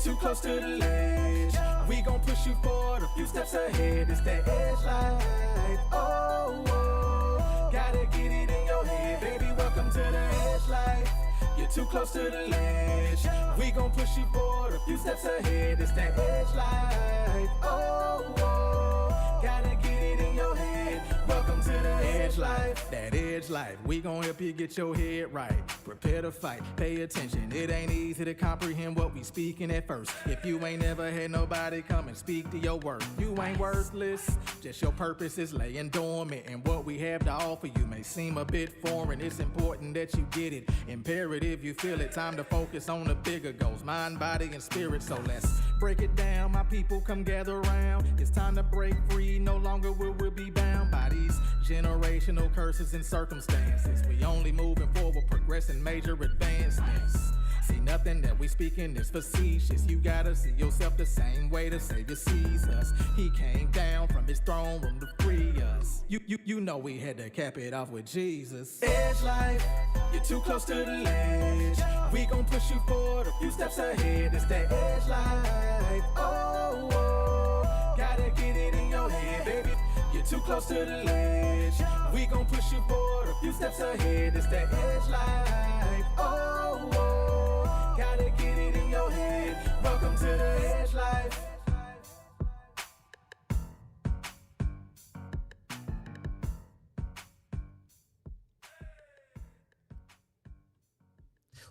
too close to the ledge. We gon' push you forward a few steps ahead. It's that edge life. Oh, oh, gotta get it in your head, baby. Welcome to the edge life. You're too close to the ledge. We gon' push you forward a few steps ahead. It's that edge life. Oh, oh, gotta get it in your head. Welcome to the edge life. That edge life. We gon' help you get your head right. Prepare to fight. Pay attention. It ain't easy to comprehend what we speaking at first. If you ain't never had nobody come and speak to your worth, you ain't worthless. Just your purpose is laying dormant, and what we have to offer you may seem a bit foreign. It's important that you get it. Imperative you feel it. Time to focus on the bigger goals, mind, body, and spirit. So let's break it down. My people, come gather around. It's time to break free. No longer will we be bound by these generational curses and circumstances. We only moving forward, progressing major advancements. See, nothing that we speaking is facetious. You gotta see yourself the same way the Savior sees us. He came down from his throne room to free us. You know we had to cap it off with Jesus. Edge life, you're too close to the ledge. We gon' push you forward a few steps ahead. It's that edge life. Oh, oh, gotta get it in your head, baby. You're too close to the ledge. We gon' push you forward a few steps ahead. It's that edge life. Oh, oh, gotta get it in your head. Welcome to the edge life.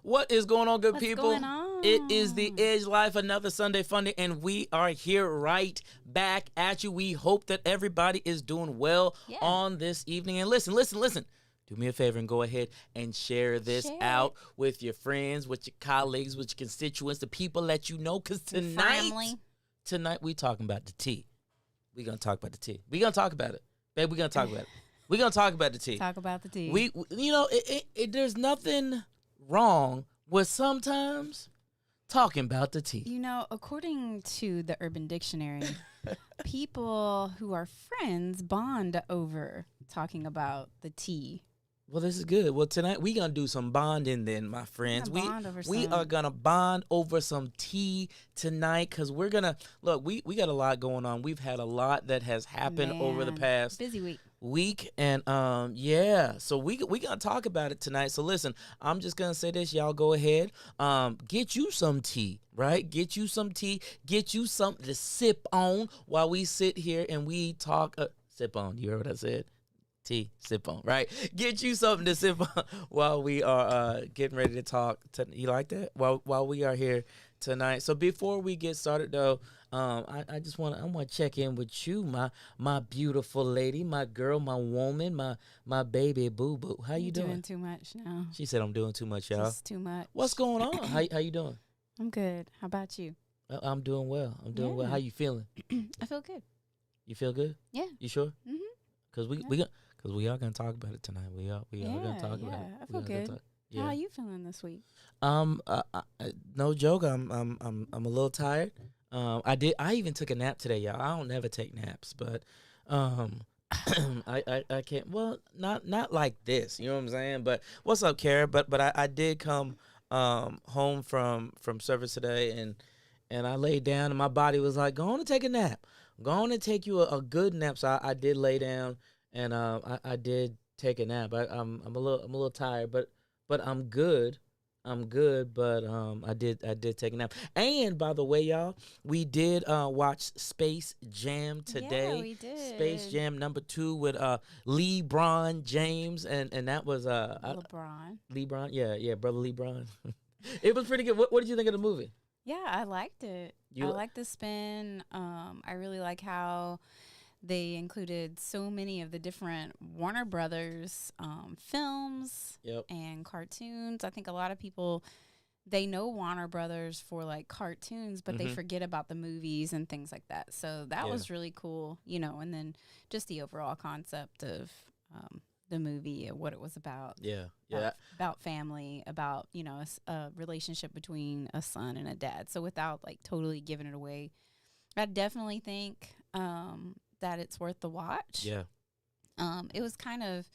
What is going on, good What's people? going on? It is the Edge Life, another Sunday Funday, and we are here right back at you. We hope that everybody is doing well on this evening. And listen. Do me a favor and go ahead and share this out with your friends, with your colleagues, with your constituents, the people that you know. Because tonight we talking about the tea. We're going to talk about the tea. We're going to talk about it. Babe, we're going to talk about it. We're going to talk about the tea. Talk about the tea. We there's nothing wrong with sometimes talking about the tea. You know, according to the Urban Dictionary, people who are friends bond over talking about the tea. Well, this is good. Well, tonight we gonna do some bonding then, my friends. We are gonna bond over some tea tonight because we're gonna look. We got a lot going on. We've had a lot that has happened over the past busy week, and so we gonna talk about it tonight. So listen, I'm just gonna say this, y'all go ahead, get you some tea, right? Get you some tea, get you something to sip on while we sit here and we talk. Sip on. You heard what I said? Tea, sip on, right? Get you something to sip on while we are getting ready to talk. You like that? While we are here tonight. So before we get started, though, I want to check in with you, my beautiful lady, my girl, my woman, my baby boo boo. How you doing? Doing too much now. She said I'm doing too much, y'all. Just too much. What's going on? How you doing? I'm good. How about you? I'm doing well. Well. How you feeling? I feel good. You feel good? Yeah. You sure? Mhm. Because we are gonna talk about it tonight. We are gonna talk about it. I feel good. How are you feeling this week? No joke. I'm a little tired. I even took a nap today, y'all. I don't never take naps, but I can't. Well, not like this. You know what I'm saying? But what's up, Kara? But I did come home from service today, and I laid down, and my body was like, go on and take a nap. Go on and take you a good nap. So I did lay down, and I did take a nap. I'm a little tired, but I'm good. But I did take a nap. And by the way, y'all, we did watch Space Jam today. Yeah, we did. Space Jam #2 with LeBron James, and that was LeBron. Yeah, brother LeBron. It was pretty good. What did you think of the movie? Yeah, I liked it. I like the spin. I really like how they included so many of the different Warner Brothers films and cartoons. I think a lot of people, they know Warner Brothers for like cartoons, but they forget about the movies and things like that. So that was really cool, and then just the overall concept of the movie and what it was about. About family, about, a relationship between a son and a dad. So without like totally giving it away, I definitely think that it's worth the watch. Yeah. It was kind of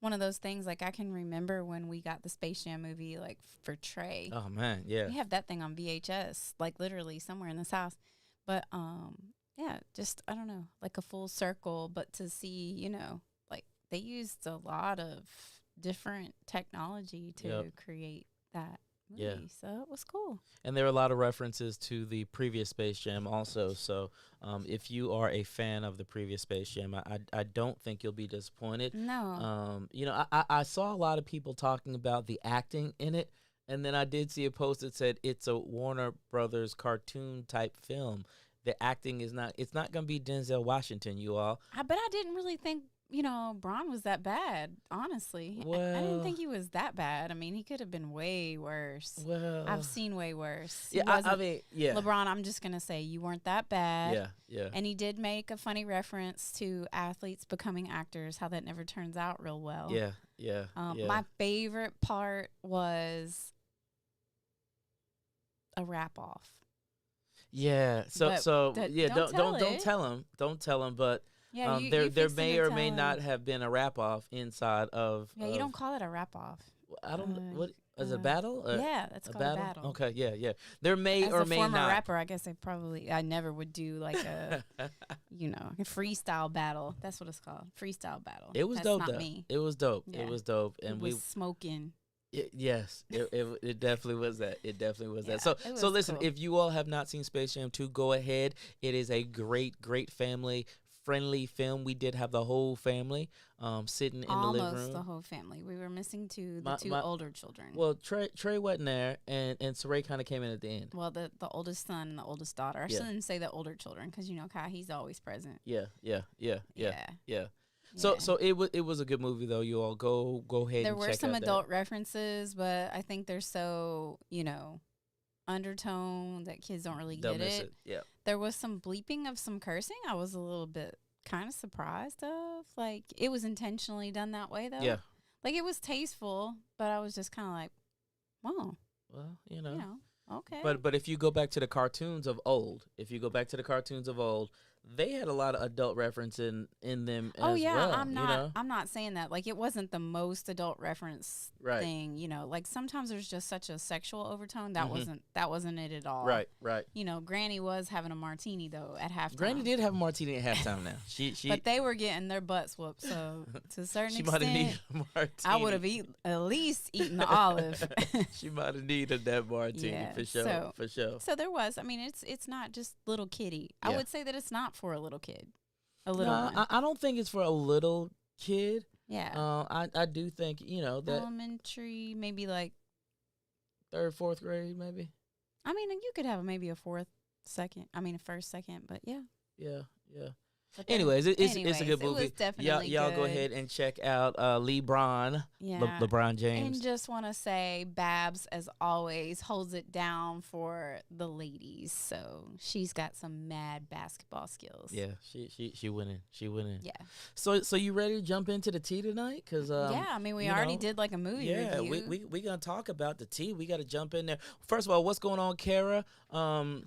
one of those things, like I can remember when we got the Space Jam movie, like for Trey. Oh man, yeah. We have that thing on VHS, like literally somewhere in this house. But yeah, just I don't know, like a full circle. But to see, you know, like they used a lot of different technology to create that movie, so it was cool. And there are a lot of references to the previous Space Jam also. So if you are a fan of the previous Space Jam, I don't think you'll be disappointed. No. You know, I saw a lot of people talking about the acting in it, and then I did see a post that said it's a Warner Brothers cartoon type film. The acting is not, it's not going to be Denzel Washington, you all. But I didn't really think, you know, Bron was that bad, honestly. Well, I didn't think he was that bad. I mean, he could have been way worse. Well, I've seen way worse. Yeah, I mean, yeah. LeBron, I'm just going to say you weren't that bad. Yeah, yeah. And he did make a funny reference to athletes becoming actors, how that never turns out real well. Yeah, yeah. My favorite part was a wrap off. Yeah. Don't tell him. But yeah, there may or may not have been a wrap off inside of. Yeah, you don't call it a wrap off. I don't. What is a battle? Yeah, that's called a battle. Okay, yeah. There may As or may not. As a former rapper, I guess I never would do like a, you know, a freestyle battle. That's what it's called, freestyle battle. It was dope though. Me. It was dope. Yeah. It was dope, and we smoking. Yes, it definitely was that. It definitely was yeah, that. So listen, cool. if you all have not seen Space Jam 2, go ahead. It is a great family friendly film. We did have the whole family sitting in the living room. Almost the whole family. We were missing the two older children. Well, Trey wasn't there, and Saray kind of came in at the end. Well, the oldest son and the oldest daughter. I shouldn't say the older children because you know Kai, he's always present. Yeah. So it was a good movie though. You all go ahead. There and were check some out adult references, but I think they're so, you know, undertone that kids don't really They'll get miss it. Yeah. There was some bleeping of some cursing. I was a little bit kind of surprised of. Like it was intentionally done that way though. Yeah. Like it was tasteful, but I was just kind of like, whoa. Well, you know. Okay. But if you go back to the cartoons of old, they had a lot of adult reference in them as well. I'm not saying that. Like it wasn't the most adult reference thing, you know. Like sometimes there's just such a sexual overtone. That wasn't it at all. Right. You know, Granny was having a martini though at halftime. Granny did have a martini at halftime now. She But they were getting their butts whooped, so to a certain she might have needed extent a martini. I would have at least eaten the olive. She might have needed that martini for sure. So there was. I mean, it's not just little kiddie. Yeah. I would say that it's not for a little kid. A little one. I don't think it's for a little kid. Yeah. I do think, you know, that elementary, maybe like 3rd, 4th grade, maybe. I mean, you could have maybe a first, second, but yeah. Yeah. Anyways, it's a good movie. It was definitely y'all good. go ahead and check out LeBron. Yeah. LeBron James. And just want to say, Babs, as always, holds it down for the ladies. So she's got some mad basketball skills. Yeah, she winning. Yeah. So you ready to jump into the tea tonight? Cause yeah, I mean we already did like a movie review. Yeah, we gonna talk about the tea. We got to jump in there. First of all, what's going on, Kara?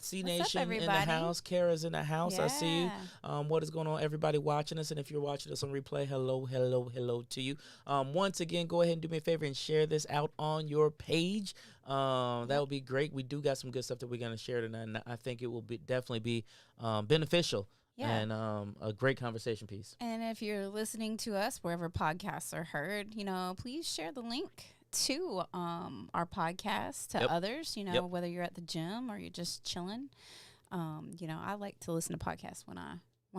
C Nation in the house. Kara's in the house. Yeah. I see you. What is going on, everybody watching us? And if you're watching us on replay, hello to you. Once again, go ahead and do me a favor and share this out on your page. That would be great. We do got some good stuff that we're gonna share tonight, and I think it will definitely be beneficial. Yeah. And a great conversation piece. And if you're listening to us wherever podcasts are heard, you know, please share the link to our podcast to others, you know, whether you're at the gym or you're just chilling. You know, I like to listen to podcasts when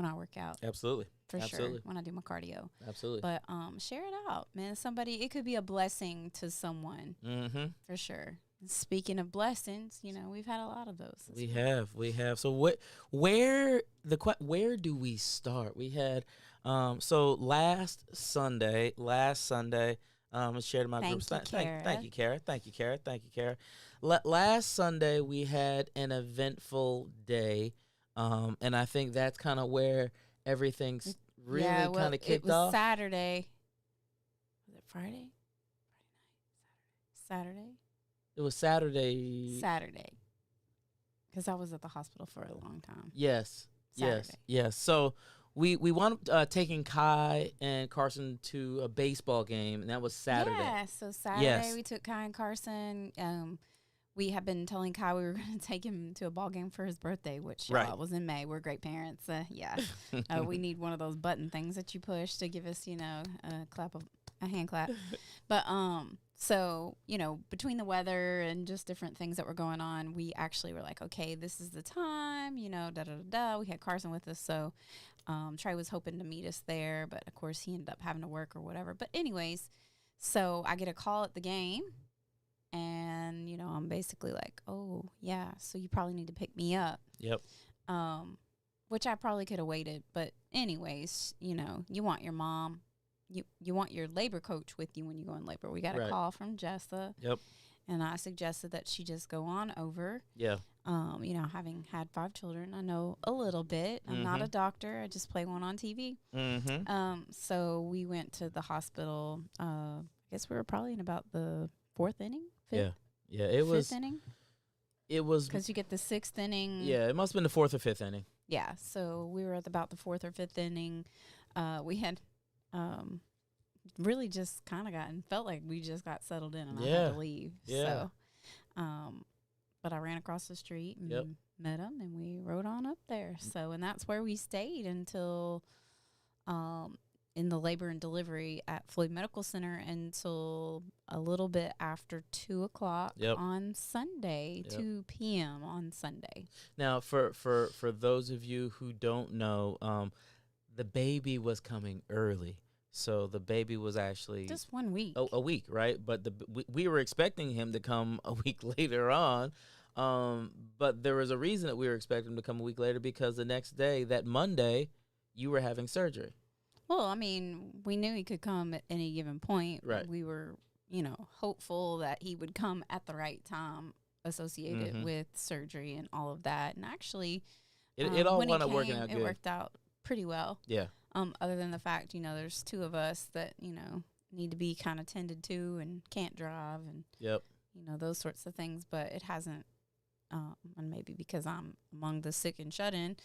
I work out. Absolutely. For sure. When I do my cardio. Absolutely. But share it out, man. It could be a blessing to someone. Mm-hmm. For sure. Speaking of blessings, you know, we've had a lot of those. We have. So where do we start? We had so last Sunday, I shared in my group. Thank you, Kara. Last Sunday we had an eventful day, and I think that's kind of where everything's really kind of kicked off. It was Saturday. Was it Friday? Saturday. It was Saturday. Because I was at the hospital for a long time. Yes. Saturday. Yes. So we wound up taking Kai and Carson to a baseball game, and that was Saturday. Yeah, so Saturday we took Kai and Carson. We have been telling Kai we were going to take him to a ball game for his birthday, which was in May. We're great parents. We need one of those button things that you push to give us, a hand clap. But so, between the weather and just different things that were going on, we actually were like, okay, this is the time, We had Carson with us, so Trey was hoping to meet us there, but of course he ended up having to work or whatever. But anyways, so I get a call at the game, and, I'm basically like, oh, yeah, so you probably need to pick me up. Yep. Which I probably could have waited. But anyways, you want your mom. You want your labor coach with you when you go in labor. We got a call from Jessa. Yep. And I suggested that she just go on over. Yeah. Having had 5 children, I know a little bit. I'm not a doctor. I just play one on TV. Mm-hmm. So we went to the hospital. I guess we were probably in about the 4th inning. 5th? Yeah. It was 5th inning. It was because you get the 6th inning. Yeah, it must have been the 4th or 5th inning. Yeah. So we were at about the 4th or 5th inning. We had really just kind of felt like we just got settled in, and I had to leave. Yeah. So, but I ran across the street and met him, and we rode on up there. So, and that's where we stayed until in the labor and delivery at Floyd Medical Center until a little bit after 2 o'clock on Sunday, 2 p.m. on Sunday. Now, for those of you who don't know, the baby was coming early. So the baby was actually just 1 week. A week, right? But we were expecting him to come a week later on. But there was a reason that we were expecting him to come a week later, because the next day, that Monday, you were having surgery. Well, I mean, we knew he could come at any given point. Right. We were, hopeful that he would come at the right time associated with surgery and all of that. And actually, it all wound up working out good. It worked out pretty well. Yeah. Other than the fact, there's 2 of us that, need to be kind of tended to and can't drive and, those sorts of things. But it hasn't, and maybe because I'm among the sick and shut in,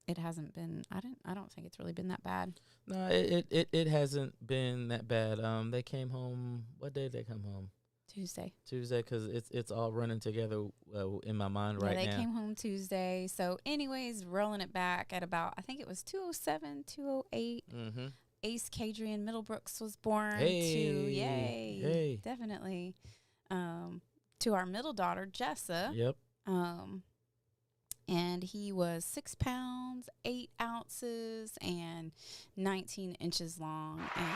it hasn't been, I don't think it's really been that bad. No, it hasn't been that bad. They came home, what day did they come home? Tuesday, because it's all running together in my mind right now. They came home Tuesday. So anyways, rolling it back at about, I think it was 2:07, 2:08. Mm-hmm. Ace Cadrian Middlebrooks was born Hey. Definitely. To our middle daughter, Jessa. Yep. And he was 6 pounds, 8 ounces, and 19 inches long. And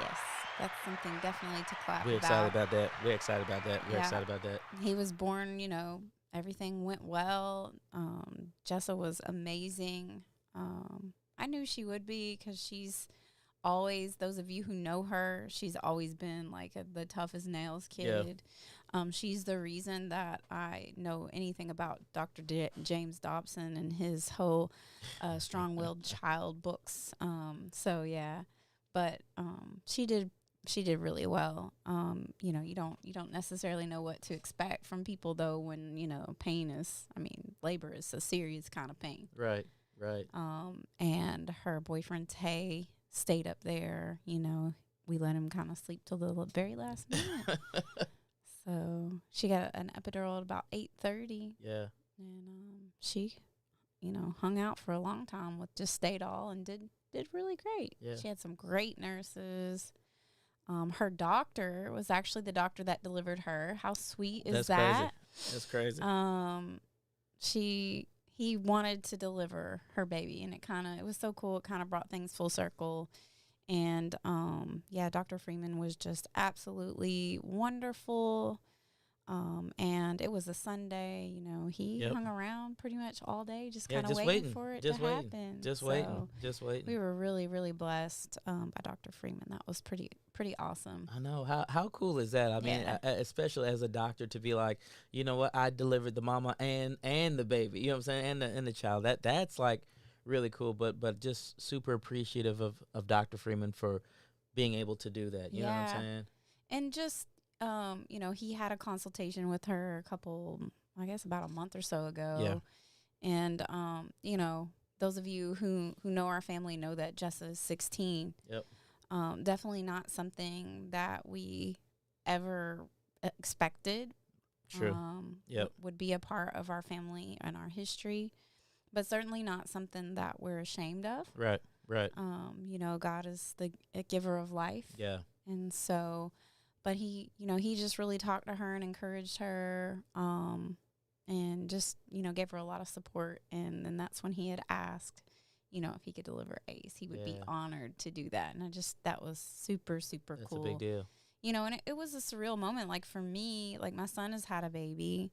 yes, that's something definitely to clap We're excited about that. We're excited about that. He was born, everything went well. Jessa was amazing. I knew she would be, because she's always, those of you who know her, she's always been like the tough as nails kid. She's the reason that I know anything about Dr. James Dobson and his whole strong-willed child books. So yeah, but she did really well. You don't necessarily know what to expect from people, though, when pain is, labor is a serious kind of pain. Right. And her boyfriend Tay stayed up there. We let him kind of sleep till the very last minute. So she got an epidural at about 8:30. Yeah. And she, hung out for a long time with just stayed all and did really great. Yeah. She had some great nurses. Her doctor was actually the doctor that delivered her. How sweet is that? That's crazy. He wanted to deliver her baby, and it was so cool. It kind of brought things full circle. And, Dr. Freeman was just absolutely wonderful. And it was a Sunday, he hung around pretty much all day, just kind of waiting for it to happen. Just waiting. We were really, really blessed by Dr. Freeman. That was pretty awesome. I know. How cool is that? I mean, especially as a doctor, to be like, you know what, I delivered the mama and the baby, you know what I'm saying, and the child. That's like really cool, but just super appreciative of Dr. Freeman for being able to do that. You know what I'm saying? And just, he had a consultation with her about a month or so ago. Yeah. And, those of you who know our family know that Jessa is 16. Yep. Definitely not something that we ever expected. True. Would be a part of our family and our history, but certainly not something that we're ashamed of. Right. You know, God is the giver of life. Yeah. And so, but he just really talked to her and encouraged her, and just, gave her a lot of support. And then that's when he had asked, if he could deliver Ace, he would be honored to do that. And that was super, super cool. That's a big deal. And it was a surreal moment. Like for me, like my son has had a baby,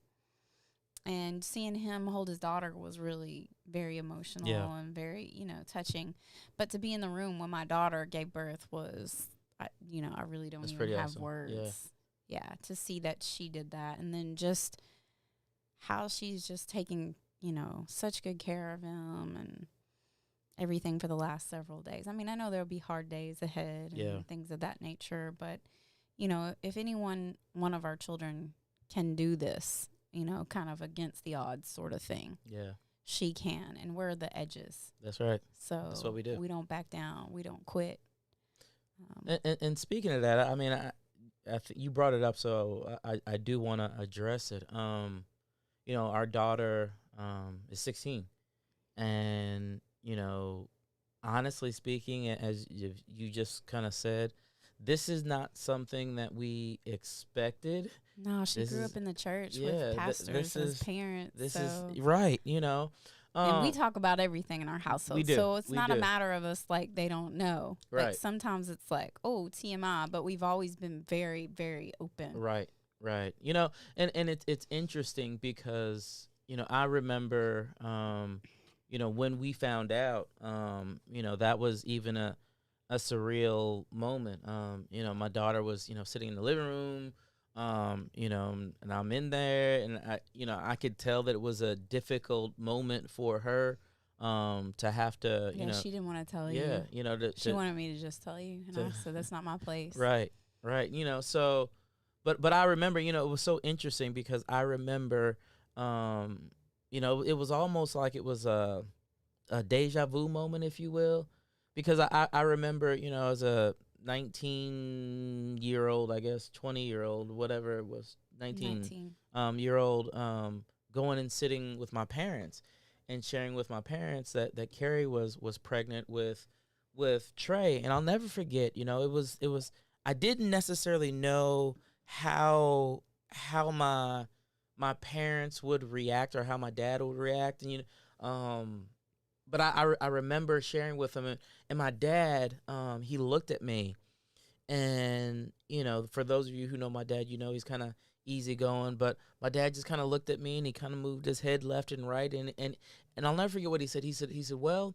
and seeing him hold his daughter was really very emotional and very, touching. But to be in the room when my daughter gave birth was, I really don't even have awesome. words. Yeah, to see that she did that. And then just how she's just taking, such good care of him and everything for the last several days. I mean, I know there'll be hard days ahead and things of that nature, but, if one of our children can do this, kind of against the odds sort of thing. Yeah. She can, and we're the edges. That's right. So that's what we do. We don't back down. We don't quit. And speaking of that, I mean, you brought it up, so I do want to address it. Our daughter is 16, and honestly speaking, as you just kind of said, this is not something that we expected. No, she grew up in the church with pastors as parents. This is right, and we talk about everything in our household. We do. So it's not a matter of us like they don't know. Right. Like sometimes it's like, oh, TMI, but we've always been very, very open. Right. And it's interesting because, I remember, when we found out, that was even a surreal moment. My daughter was, sitting in the living room, and I'm in there, and I could tell that it was a difficult moment for her, to have to, she didn't want to tell you. Yeah, she wanted me to just tell you, and I said that's not my place. Right. So, but I remember, it was so interesting because I remember, it was almost like it was a deja vu moment, if you will. Because I remember, as a 19-year-old, I guess, 20-year-old, whatever it was, 19. Year old, going and sitting with my parents and sharing with my parents that Carrie was pregnant with Trey. And I'll never forget, it was I didn't necessarily know how my parents would react or how my dad would react. And, but I remember sharing with him, and my dad, he looked at me, and, for those of you who know my dad, he's kind of easygoing, but my dad just kind of looked at me, and he kind of moved his head left and right, and I'll never forget what he said. He said, well,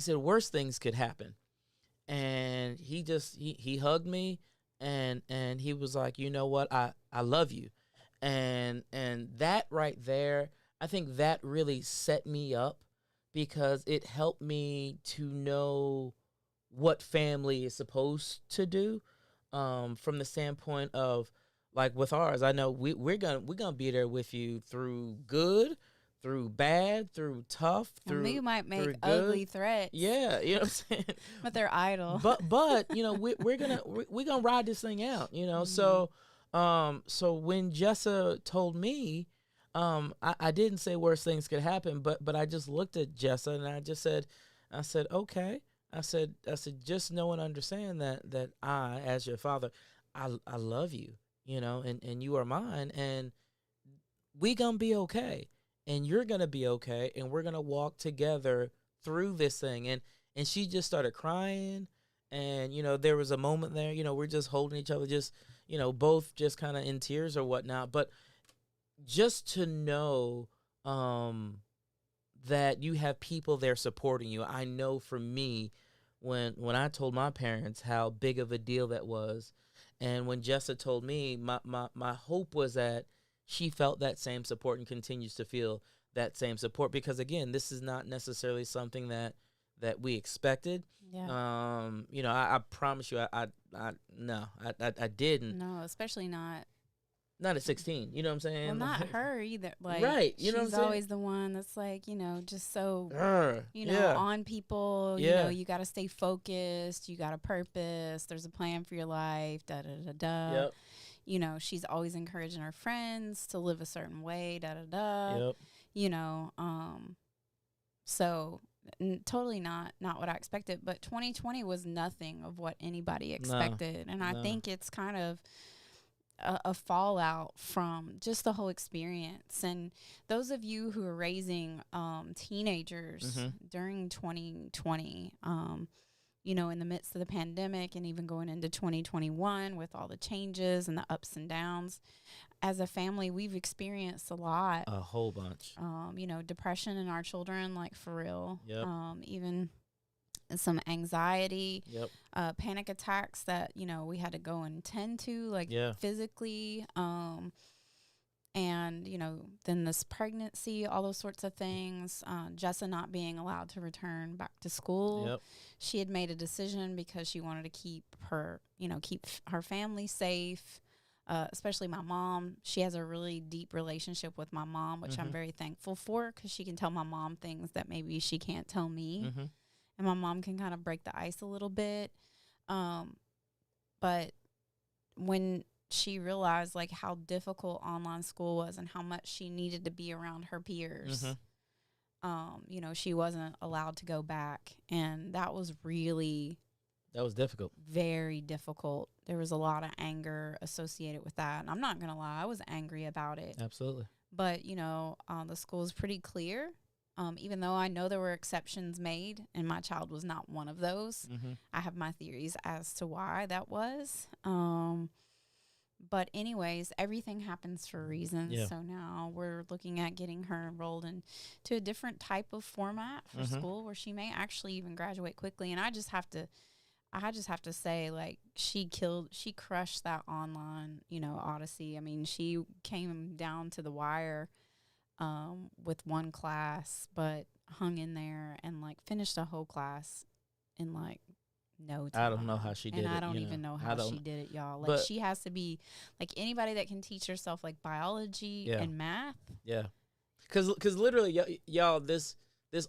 worse things could happen. And he hugged me, and he was like, you know what, I love you. And that right there, I think that really set me up, because it helped me to know what family is supposed to do, from the standpoint of, like with ours, I know we're gonna be there with you through good, through bad, through tough, through we might make ugly threats. Yeah, you know what I'm saying? But they're idle. But we're gonna ride this thing out, Mm-hmm. So when Jessa told me, I didn't say worse things could happen, but I just looked at Jessa and I said, okay. I said, just know and understand that I, as your father, I love you, and you are mine, and we gonna be okay, and you're gonna be okay, and we're gonna walk together through this thing. And she just started crying, and there was a moment there, we're just holding each other, just both just kind of in tears or whatnot, but just to know that you have people there supporting you. I know for me, when I told my parents how big of a deal that was, and when Jessa told me, my hope was that she felt that same support and continues to feel that same support, because again, this is not necessarily something that we expected. Yeah. I promise you, I didn't. No, especially not Not at 16, you know what I'm saying? Well, not her either. Like, right, you know what I'm she's saying? always the one that's like, just so, yeah. on people. Yeah. You got to stay focused. You got a purpose. There's a plan for your life. Da da da da. Yep. She's always encouraging her friends to live a certain way. Da da da. Yep. So totally not what I expected. But 2020 was nothing of what anybody expected, and I think it's kind of a fallout from just the whole experience. And those of you who are raising teenagers during 2020, in the midst of the pandemic and even going into 2021 with all the changes and the ups and downs, as a family, we've experienced a lot. A whole bunch. Depression in our children, like for real. Yep. Even some anxiety, yep. Panic attacks that, we had to go and tend to, like physically. And, then this pregnancy, all those sorts of things. Jessa not being allowed to return back to school. Yep. She had made a decision because she wanted to keep her family safe. Especially my mom. She has a really deep relationship with my mom, which I'm very thankful for, because she can tell my mom things that maybe she can't tell me. And my mom can kind of break the ice a little bit. But when she realized like how difficult online school was and how much she needed to be around her peers, she wasn't allowed to go back. And that was difficult. Very difficult. There was a lot of anger associated with that. And I'm not going to lie, I was angry about it. Absolutely. But, the school is pretty clear. Even though I know there were exceptions made, and my child was not one of those. I have my theories as to why that was. But anyways, everything happens for reasons. Yeah. So now we're looking at getting her enrolled into a different type of format for school, where she may actually even graduate quickly. And I just have to say, like, she crushed that online, odyssey. I mean, she came down to the wire with one class, but hung in there and like finished a whole class in like no time. I don't know how she did it. And I don't even know how she did it, y'all. Like, she has to be like anybody that can teach herself like biology and math. Yeah. Cause literally, y'all, this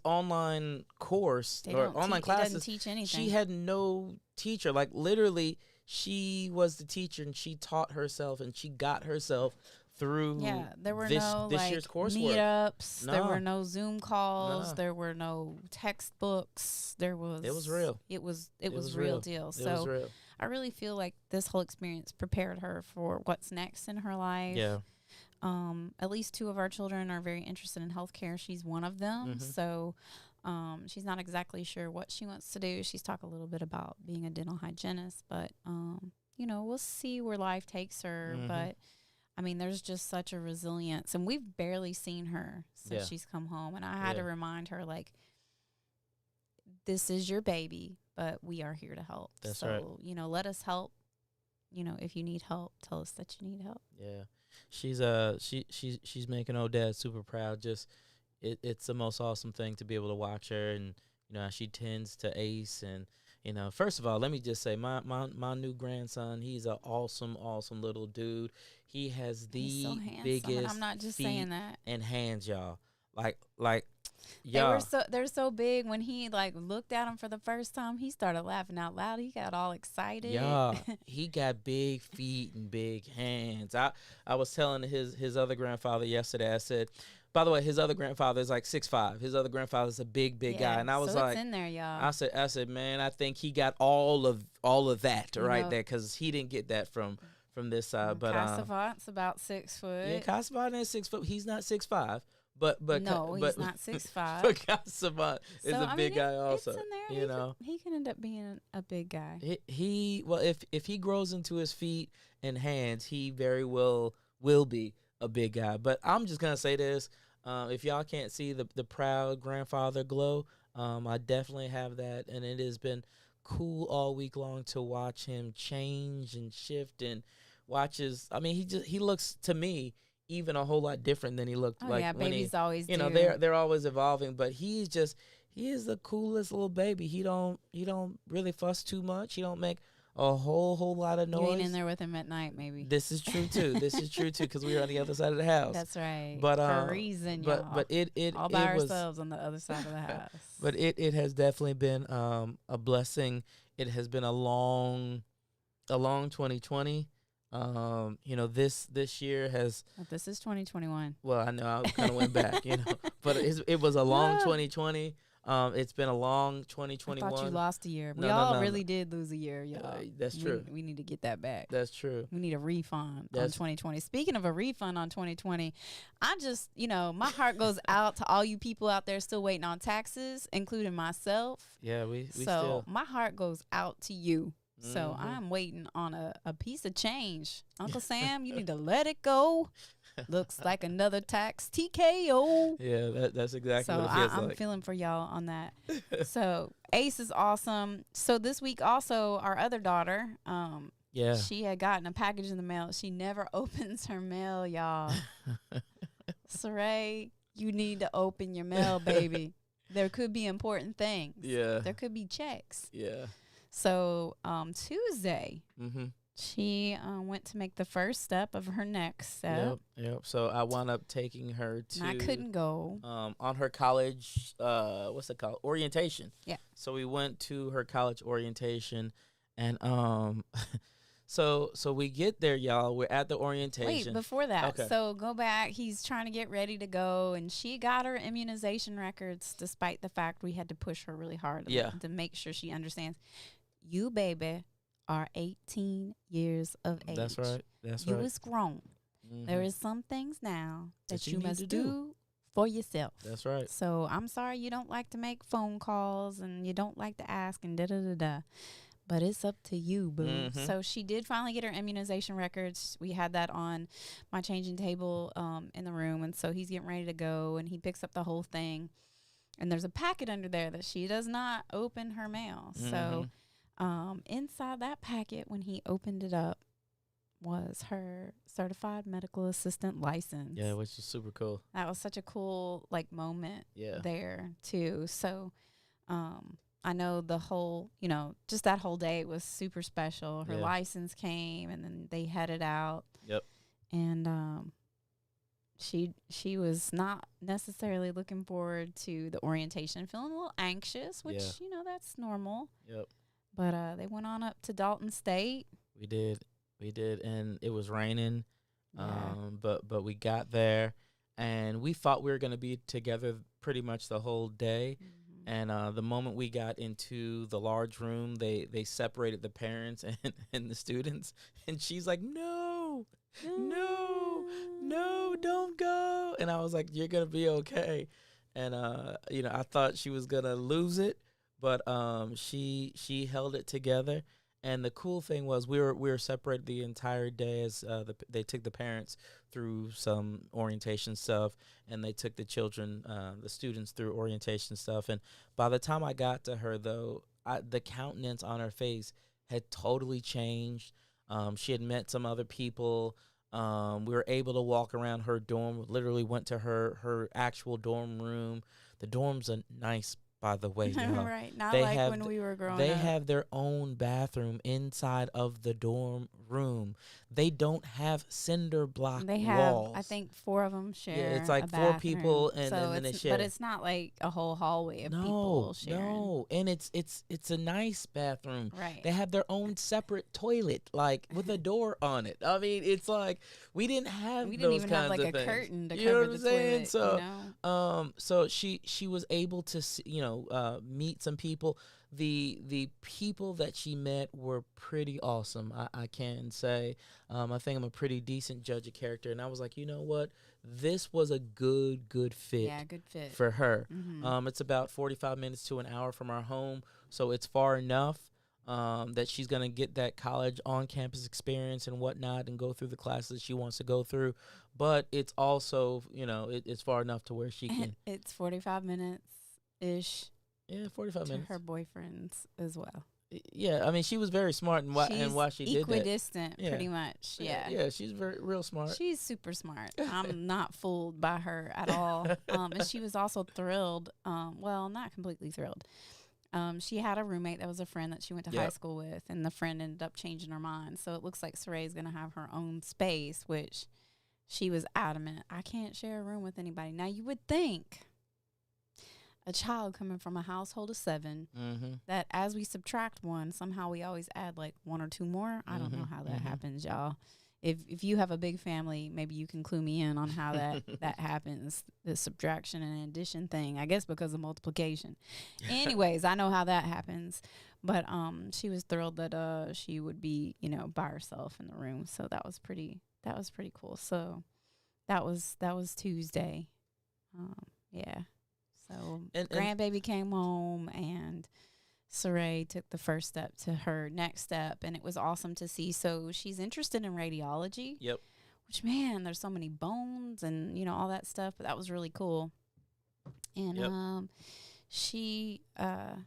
online course or online classes doesn't teach anything. She had no teacher. Like, literally, she was the teacher, and she taught herself, and she got herself through. There were this like year's coursework. Meetups. No. There were no Zoom calls. No. There were no textbooks. It was real. It was real deal. It was real. I really feel like this whole experience prepared her for what's next in her life. Yeah. At least 2 of our children are very interested in healthcare. She's one of them. So she's not exactly sure what she wants to do. She's talked a little bit about being a dental hygienist, but we'll see where life takes her. But I mean, there's just such a resilience, and we've barely seen her since she's come home. And I had to remind her, like, this is your baby, but we are here to help. That's right. Let us help. If you need help, tell us that you need help. Yeah. She's making old dad super proud. Just it's the most awesome thing to be able to watch her, and she tends to ace. And first of all, let me just say my new grandson, he's an awesome little dude. He has the biggest I'm not just feet saying that. And hands, y'all. Like y'all. They're so big. When he like looked at him for the first time, he started laughing out loud. He got all excited. Yeah, he got big feet and big hands. I was telling his other grandfather yesterday. I said, by the way, his other grandfather is like 6'5". His other grandfather's a big guy, and I was like, it's in there, y'all. I said, man, I think he got all of that right there, because he didn't get that from this side. But Casavant's about 6 foot. Yeah, Casavant is 6 foot. He's not 6'5". But he's not 6'5". But Casavant is a big guy also. It's in there. He can end up being a big guy. If he grows into his feet and hands, he very well will be a big guy. But I'm just gonna say this: if y'all can't see the proud grandfather glow, I definitely have that, and it has been cool all week long to watch him change and shift and watch his. I mean, he looks to me even a whole lot different than he looked like when babies always do. They're always evolving, but he is the coolest little baby. He don't really fuss too much. He don't make a whole lot of noise. You ain't in there with him at night, maybe. This is true too. This is true too, because we were on the other side of the house. That's right. But for a reason, but y'all. but it all by it ourselves on the other side of the house. But it has definitely been a blessing. It has been a long 2020. This year has. But this is 2021. Well, I know I kind of went back, but it was a long 2020. It's been a long 2021. I thought you lost a year. No, we all no. really did lose a year, y'all. That's true. We need to get that back. That's true. We need a refund on 2020. Speaking of a refund on 2020, I just, my heart goes out to all you people out there still waiting on taxes, including myself. Yeah, we so still. My heart goes out to you. So Mm-hmm. I'm waiting on a piece of change. Uncle Sam, you need to let it go. Looks like another tax TKO. Yeah, that's exactly what it feels I'm like. feeling for y'all on that. So Ace is awesome. So this week also our other daughter, Yeah. she had gotten a package in the mail. She never opens her mail, y'all. Saray, you need to open your mail, baby. There could be important things. Yeah. There could be checks. Yeah. So Tuesday, Mm-hmm. she went to make the first step of her next step. Yep. So I wound up taking her to. And I couldn't go. On her college, what's it called? Orientation. Yeah. So we went to her college orientation, and so we get there, y'all. We're at the orientation. Wait, before that, Okay. so go back. He's trying to get ready to go, and she got her immunization records, despite the fact we had to push her really hard to make sure she understands. You, baby, are 18 years of age. That's right. You is grown. Mhm. There is some things now that you need must to do for yourself. That's right. So I'm sorry you don't like to make phone calls and you don't like to ask and da-da-da-da. But it's up to you, boo. Mhm. So she did finally get her immunization records. We had that on my changing table in the room. And so he's getting ready to go, and he picks up the whole thing. And there's a packet under there that she does not open her mail. So inside that packet, when he opened it up, was her certified medical assistant license. Yeah, which is super cool. That was such a cool moment Yeah. there too. So I know the whole, just that whole day was super special. Her Yeah. license came, and then they headed out. Yep. And she was not necessarily looking forward to the orientation, feeling a little anxious, which that's normal. Yep. But they went on up to Dalton State. We did, and it was raining. Yeah. But we got there, and we thought we were gonna be together pretty much the whole day. And the moment we got into the large room, they separated the parents and the students. And she's like, no, don't go. And I was like, you're going to be okay. And, I thought she was going to lose it. But she held it together. And the cool thing was we were separated the entire day as they took the parents through some orientation stuff, and they took the children, the students, through orientation stuff. And by the time I got to her, though, the countenance on her face had totally changed. She had met some other people. We were able to walk around her dorm. Literally went to her actual dorm room. The dorm's a nice, by the way, Right. Not they like have when we were growing They up. have their own bathroom inside of the dorm room. They don't have cinder block They have, walls. I think, 4 of them share. Yeah, it's like a 4 bathroom. people, and So then they it's- share. But it's not like a whole hallway of people sharing. No, and it's a nice bathroom. Right. They have their own separate toilet, like with a door on it. I mean, it's like we didn't have We didn't those even kinds have like of a things. curtain to You know cover what I'm the saying? toilet. So she was able to meet some people. The people that she met were pretty awesome. I can say I think I'm a pretty decent judge of character, and I was like, you know what, this was a good fit. Yeah, good fit. For her. Mhm. It's about 45 minutes to an hour from our home, so it's far enough that she's gonna get that college on-campus experience and whatnot, and go through the classes she wants to go through. But it's also, it's far enough to where she can. It's 45 minutes ish. Yeah, 45 to minutes. her boyfriends as well. Yeah, I mean, she was very smart in why she did that. Equidistant, Yeah. pretty much. Yeah. Yeah, she's real smart. She's super smart. I'm not fooled by her at all. And she was also thrilled. Well, not completely thrilled. She had a roommate that was a friend that she went to high school with, and the friend ended up changing her mind. So it looks like Saray's going to have her own space, which she was adamant, I can't share a room with anybody. Now, you would think a child coming from a household of 7, that as we subtract 1, somehow we always add like 1 or 2 more. I don't know how that happens, y'all. If you have a big family, maybe you can clue me in on how that happens, the subtraction and addition thing. I guess because of multiplication. Anyways, I know how that happens. But she was thrilled that she would be, by herself in the room. So that was pretty cool. So that was Tuesday. Yeah. So and grandbaby came home, and Saray took the first step to her next step, and it was awesome to see. So she's interested in radiology. Yep. Which, man, there's so many bones and, all that stuff, but that was really cool. And she, her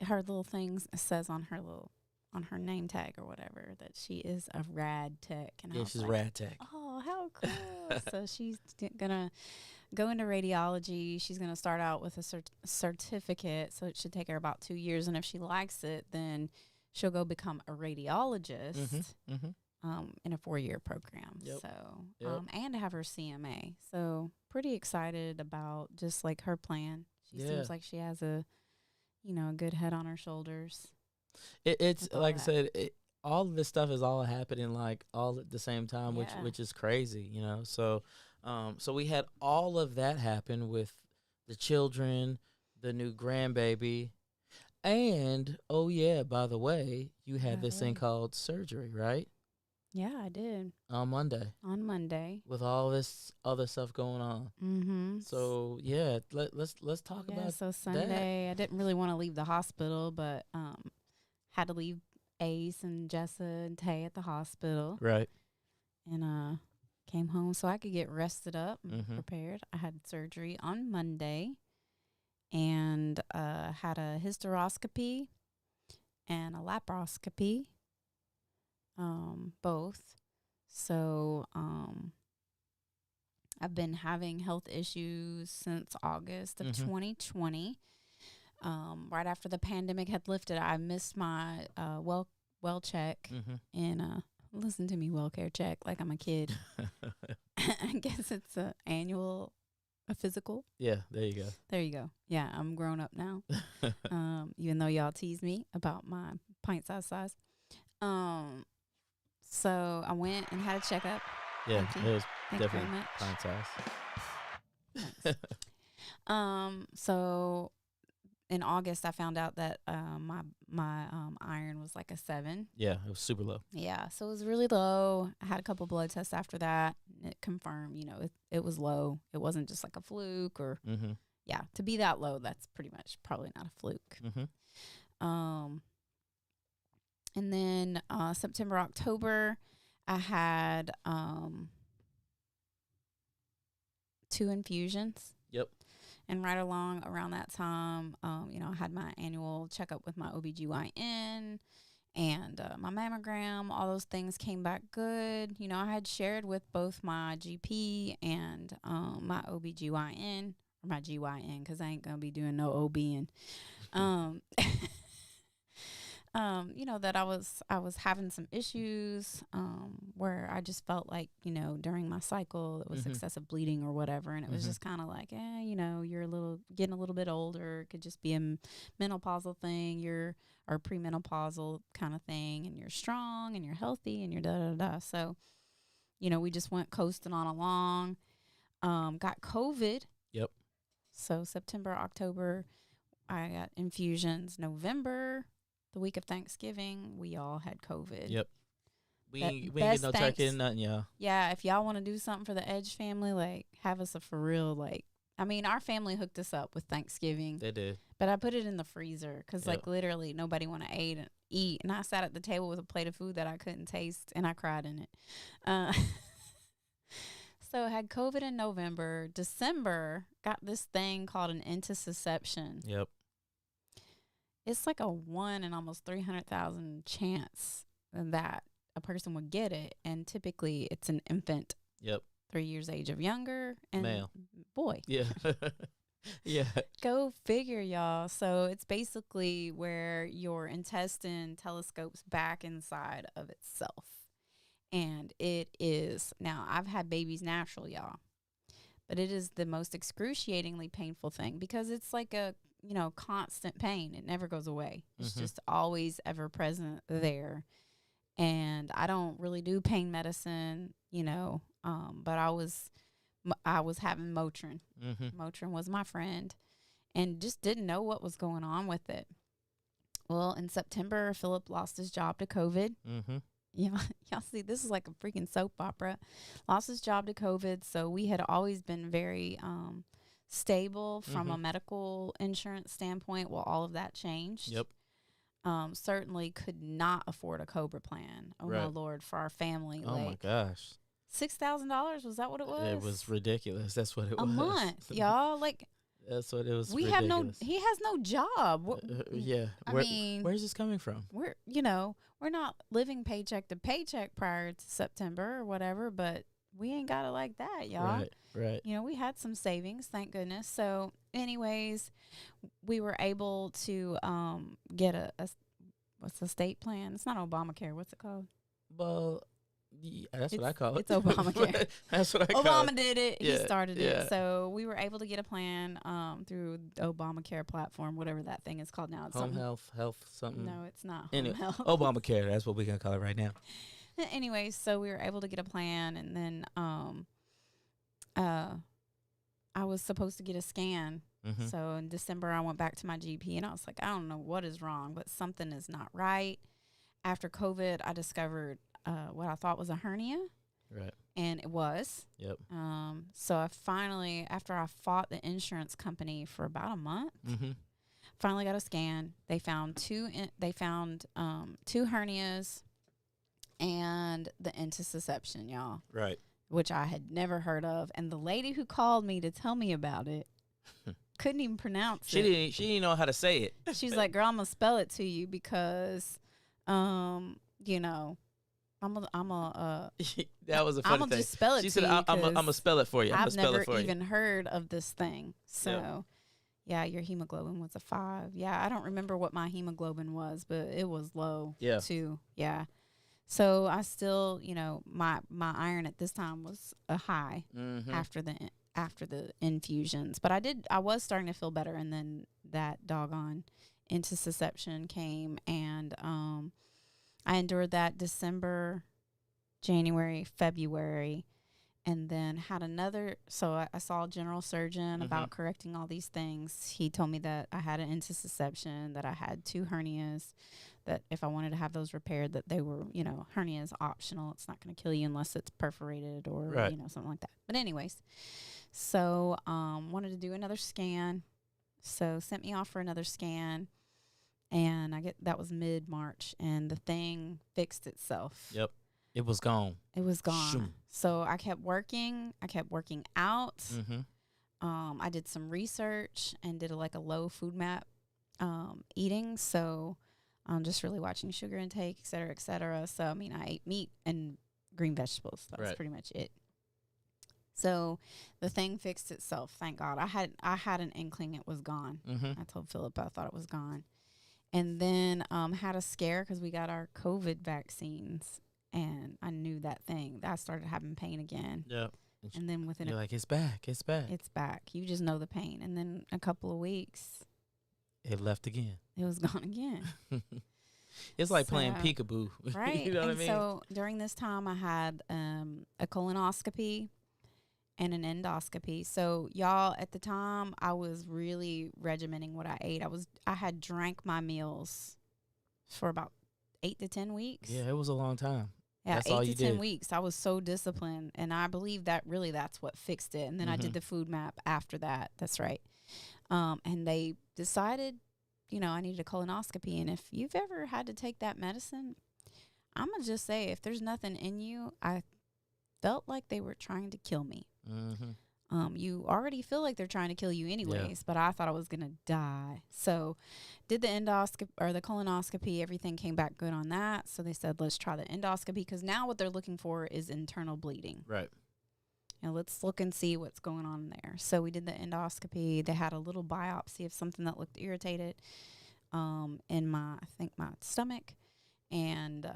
little thing says on her name tag or whatever that she is a rad tech. And yeah, she's a rad tech. Oh, how cool. So she's going to go into radiology. She's going to start out with a certificate, so it should take her about 2 years. And if she likes it, then she'll go become a radiologist in a 4-year program. Yep. So, and have her CMA. So pretty excited about just like her plan. She seems like she has a good head on her shoulders. It's like I said, all of this stuff is all happening like all at the same time, which is crazy, So, so we had all of that happen with the children, the new grandbaby, and by the way, you had this thing called surgery, right? Yeah, I did on Monday. With all this other stuff going on. Mm-hmm. So let's talk about. So Sunday, I didn't really want to leave the hospital, but had to leave Ace and Jessa and Tay at the hospital. Right. And came home so I could get rested up and prepared. I had surgery on Monday and had a hysteroscopy and a laparoscopy, both. So I've been having health issues since August of 2020. Right after the pandemic had lifted, I missed my well check and listen to me, WellCare check like I'm a kid. I guess it's a physical. Yeah, there you go. Yeah, I'm grown up now. Even though y'all tease me about my pint size. So I went and had a checkup. Yeah, it was definitely pint size. So in August, I found out that my iron was like a 7. Yeah, it was super low. Yeah, so it was really low. I had a couple blood tests after that. And it confirmed, it was low. It wasn't just like a fluke or, to be that low, that's pretty much probably not a fluke. And then September, October, I had 2 infusions. Yep. And right around that time, I had my annual checkup with my OBGYN and my mammogram. All those things came back good. I had shared with both my GP and my OBGYN, or my GYN, because I ain't going to be doing no OBing. That I was having some issues where I just felt like, during my cycle, it was excessive bleeding or whatever. And it was just kind of like, you're getting a little bit older. It could just be a menopausal thing, or premenopausal kind of thing. And you're strong and you're healthy and you're da-da-da. So, we just went coasting on along, got COVID. Yep. So September, October, I got infusions. November, the week of Thanksgiving, we all had COVID. Yep. We ain't get no turkey and nothing, y'all. Yeah, if y'all want to do something for the Edge family, like, have us a for real, like, our family hooked us up with Thanksgiving. They did. But I put it in the freezer because, like, literally nobody want to eat. And I sat at the table with a plate of food that I couldn't taste, and I cried in it. So I had COVID in November. December, got this thing called an intussusception. Yep. It's like a 1 in almost 300,000 chance that a person would get it. And typically it's an infant. Yep. 3 years age of younger and male. Boy. Yeah. Yeah. Go figure, y'all. So it's basically where your intestine telescopes back inside of itself. And it is, now I've had babies natural, y'all, but it is the most excruciatingly painful thing because it's like a, constant pain. It never goes away. It's just always ever present there. And I don't really do pain medicine, but I was having Motrin. Motrin was my friend and just didn't know what was going on with it. Well, in September, Philip lost his job to COVID. Y'all see, this is like a freaking soap opera. Lost his job to COVID. So we had always been very stable from a medical insurance standpoint. Well, all of that changed. Yep. Certainly could not afford a Cobra plan. Oh, my Lord, for our family. Oh, my gosh. $6,000, was that what it was? It was ridiculous. That's what it was. A month, y'all. Like, that's what it was. He has no job. Yeah. Where's this coming from? We're not living paycheck to paycheck prior to September or whatever, but we ain't got it like that, y'all. Right. We had some savings, thank goodness. So anyways, we were able to get a what's the state plan? It's not Obamacare. What's it called? Well, yeah, that's what I call it. It's Obamacare. That's what I call it. Obama did it. Yeah, he started it. So we were able to get a plan through the Obamacare platform, whatever that thing is called now. It's Home health, something. No, it's not. Anyway, home health. Obamacare. That's what we're going to call it right now. Anyway, so we were able to get a plan, and then I was supposed to get a scan. So in December, I went back to my GP, and I was like, I don't know what is wrong, but something is not right. After COVID, I discovered what I thought was a hernia. Right. And it was. Yep. So I finally, after I fought the insurance company for about a month, finally got a scan. They found two hernias and the intussusception, y'all. Right. Which I had never heard of. And the lady who called me to tell me about it couldn't even pronounce it. She didn't know how to say it. She's like, girl, I'm going to spell it to you because, I'm a that was a funny thing. Just spell it she to said, you I'm gonna spell it for you. I've never even heard of this thing. So, yeah, your hemoglobin was a 5. Yeah, I don't remember what my hemoglobin was, but it was low too. Yeah. So I still, my iron at this time was a high after the infusions. But I was starting to feel better, and then that doggone intussusception came, and I endured that December, January, February, and then had another. So I saw a general surgeon about correcting all these things. He told me that I had an intussusception, that I had 2 hernias, that if I wanted to have those repaired, that they were, hernia is optional. It's not going to kill you unless it's perforated or, something like that. But anyways, so wanted to do another scan. So sent me off for another scan. And that was mid-March, and the thing fixed itself. Yep. It was gone. It was gone. Shoom. So I kept working out. I did some research and did a low food map eating. So I'm just really watching sugar intake, et cetera, et cetera. So, I mean, I ate meat and green vegetables. That was pretty much it. So the thing fixed itself. Thank God. I had an inkling it was gone. I told Philip I thought it was gone. And then had a scare because we got our COVID vaccines, and I knew that thing. I started having pain again. Yep. And then you're like, it's back. It's back. It's back. You just know the pain. And then a couple of weeks, it left again. It was gone again. It's like playing peekaboo. Right. You know what I mean? So during this time, I had a colonoscopy and an endoscopy. So y'all, at the time, I was really regimenting what I ate. I had drank my meals for about 8 to 10 weeks. Yeah, it was a long time. Yeah, that's 8 all to you 10 did. weeks. I was so disciplined, and I believe that really that's what fixed it. And then I did the food map after that. That's right. And they decided, I needed a colonoscopy. And if you've ever had to take that medicine, I'm going to just say, if there's nothing in you, I felt like they were trying to kill me. You already feel like they're trying to kill you anyways, but I thought I was going to die. So did the endoscopy or the colonoscopy. Everything came back good on that. So they said, let's try the endoscopy, because now what they're looking for is internal bleeding. Right. let's look and see what's going on there. So we did the endoscopy. They had a little biopsy of something that looked irritated in my stomach, and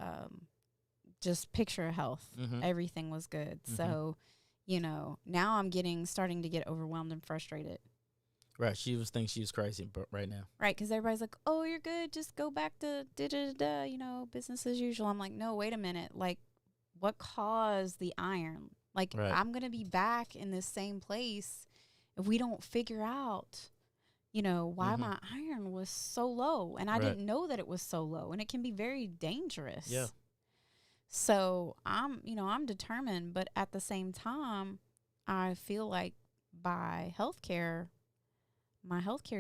just picture of health. Everything was good. So, now I'm starting to get overwhelmed and frustrated. Right. She was thinking she was crazy right now. Right. Because everybody's like, oh, you're good. Just go back to business as usual. I'm like, no, wait a minute. Like, what caused the iron? Like, I'm going to be back in this same place if we don't figure out, why my iron was so low. And I didn't know that it was so low. And it can be very dangerous. Yeah. So I'm determined. But at the same time, I feel like my healthcare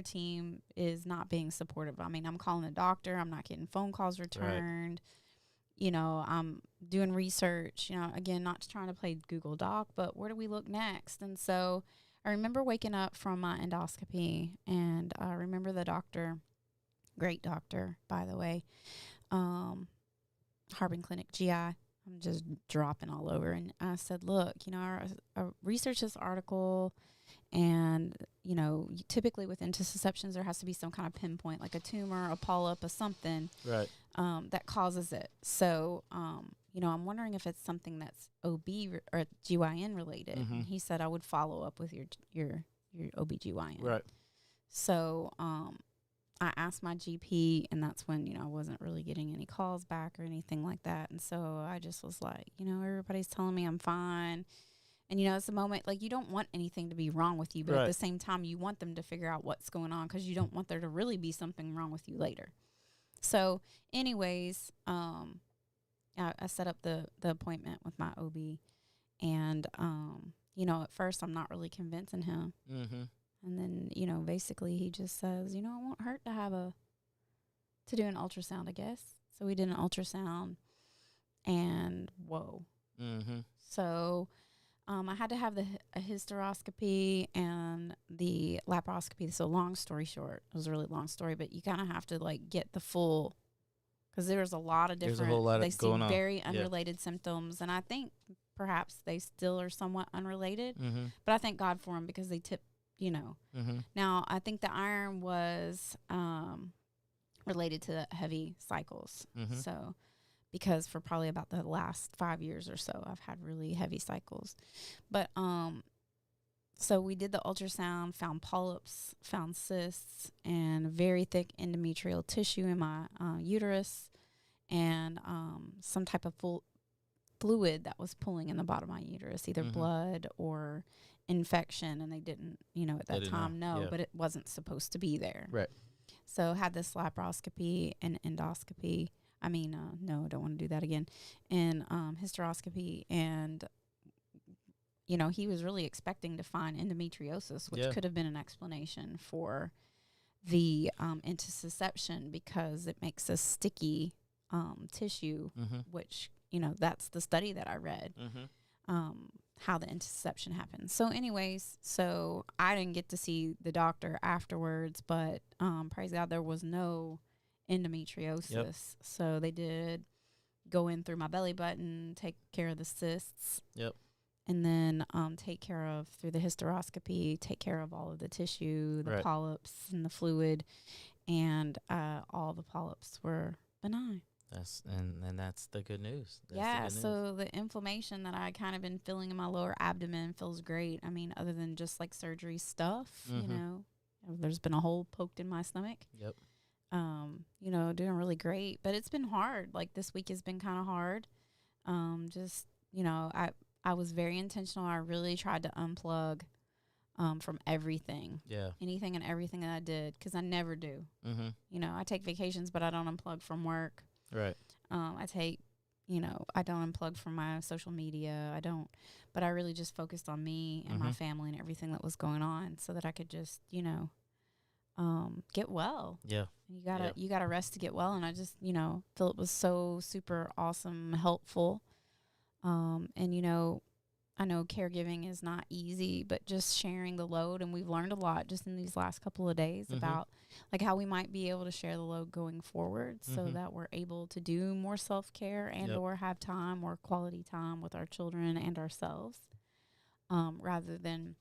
team is not being supportive. I mean, I'm calling the doctor. I'm not getting phone calls returned. I'm doing research, again, not trying to play Google Doc, but where do we look next? And so I remember waking up from my endoscopy, and I remember the doctor, great doctor, by the way, Harbin Clinic GI. I'm just dropping all over. And I said, look, I researched this article, and, typically with intussusceptions, there has to be some kind of pinpoint, like a tumor, a polyp, or something that causes it. So, I'm wondering if it's something that's OB or GYN related. And he said I would follow up with your OBGYN. Right. So, I asked my GP, and that's when, I wasn't really getting any calls back or anything like that. And so I just was like, everybody's telling me I'm fine. And, it's a moment, like, you don't want anything to be wrong with you, but at the same time, you want them to figure out what's going on, because you don't want there to really be something wrong with you later. So, anyways, I set up the appointment with my OB, and, at first I'm not really convincing him. And then, basically he just says, it won't hurt to do an ultrasound, I guess. So we did an ultrasound, and whoa. So I had to have a hysteroscopy and the laparoscopy. So long story short, it was a really long story, but you kind of have to get the full, because there's a lot of different, they see very unrelated symptoms. And I think perhaps they still are somewhat unrelated, but I thank God for them, because they tip, Now, I think the iron was related to heavy cycles. So, because for probably about the last 5 years or so, I've had really heavy cycles. But so we did the ultrasound, found polyps, found cysts, and very thick endometrial tissue in my uterus, and some type of fluid that was pulling in the bottom of my uterus, either blood or infection. And they didn't, at that time know, but it wasn't supposed to be there. Right. So had this laparoscopy and endoscopy. I mean, no, don't want to do that again. And hysteroscopy, and he was really expecting to find endometriosis, which could have been an explanation for the intussusception, because it makes a sticky tissue, which, that's the study that I read, how the intussusception happens. So anyways, so I didn't get to see the doctor afterwards, but praise God, there was no endometriosis. So they did go in through my belly button, take care of the cysts. And then take care of, through the hysteroscopy, take care of all of the tissue, the polyps and the fluid, and all the polyps were benign. That's the good news. So the inflammation that I kind of been feeling in my lower abdomen feels great. I mean, other than just like surgery stuff, there's been a hole poked in my stomach. Doing really great, but it's been hard. Like this week has been kind of hard. I was very intentional. I really tried to unplug from everything. Anything and everything that I did, because I never do. I take vacations, but I don't unplug from work. I don't unplug from my social media. But I really just focused on me and my family and everything that was going on, so that I could just, get well. You gotta rest to get well. And I just, Philip was so super awesome, helpful. I know caregiving is not easy, but just sharing the load. And we've learned a lot just in these last couple of days about like how we might be able to share the load going forward, so that we're able to do more self-care and or have time or quality time with our children and ourselves. rather than,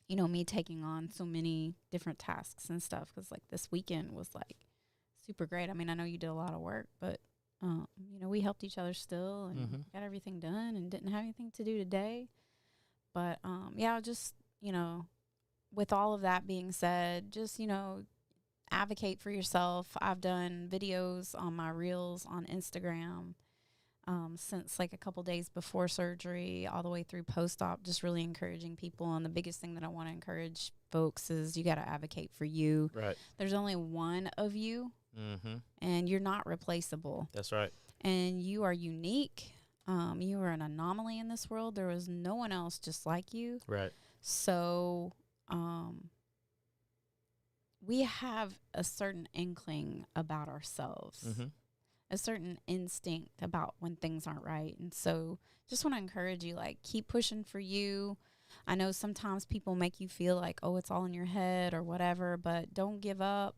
you know, me taking on so many different tasks and stuff. Because like this weekend was like super great. I mean, I know you did a lot of work, but you know, we helped each other still and got everything done and didn't have anything to do today. But yeah, just, you know, with all of that being said, just, you know, advocate for yourself. I've done videos on my reels on Instagram since like a couple days before surgery all the way through post-op, just really encouraging people. And the biggest thing that I want to encourage folks is you got to advocate for you. Right. There's only one of you, and you're not replaceable. That's right. And you are unique. You are an anomaly in this world. There was no one else just like you. Right. So we have a certain inkling about ourselves, a certain instinct about when things aren't right. And so just want to encourage you, like, keep pushing for you. I know sometimes people make you feel like, oh, it's all in your head or whatever, but don't give up,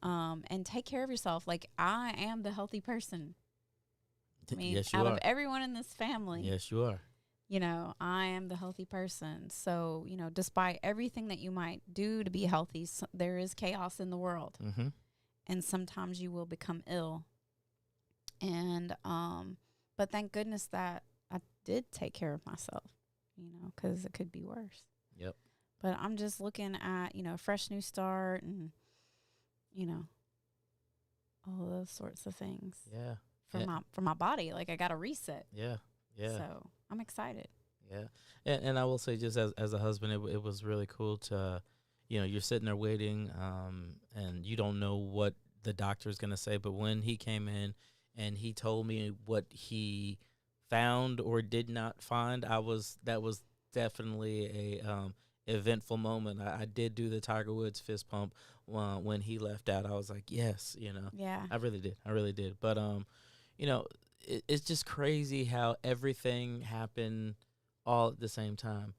and take care of yourself. Like, I am the healthy person. I mean, yes, you out are. of everyone in this family. Yes, you are. You know, I am the healthy person. So, you know, despite everything that you might do to be healthy, there is chaos in the world. And sometimes you will become ill. And, but thank goodness that I did take care of myself, you know, because it could be worse. Yep. But I'm just looking at, you know, a fresh new start and, you know, all those sorts of things. Yeah. For my body. Like, I got to reset. Yeah. Yeah. So I'm excited. Yeah. And I will say, just as a husband, it was really cool to, you know, you're sitting there waiting, and you don't know what the doctor's going to say. But when he came in and he told me what he found or did not find, that was definitely a eventful moment. I did do the Tiger Woods fist pump when he left out. I was like, yes, you know. Yeah. I really did. But, you know, it's just crazy how everything happened all at the same time.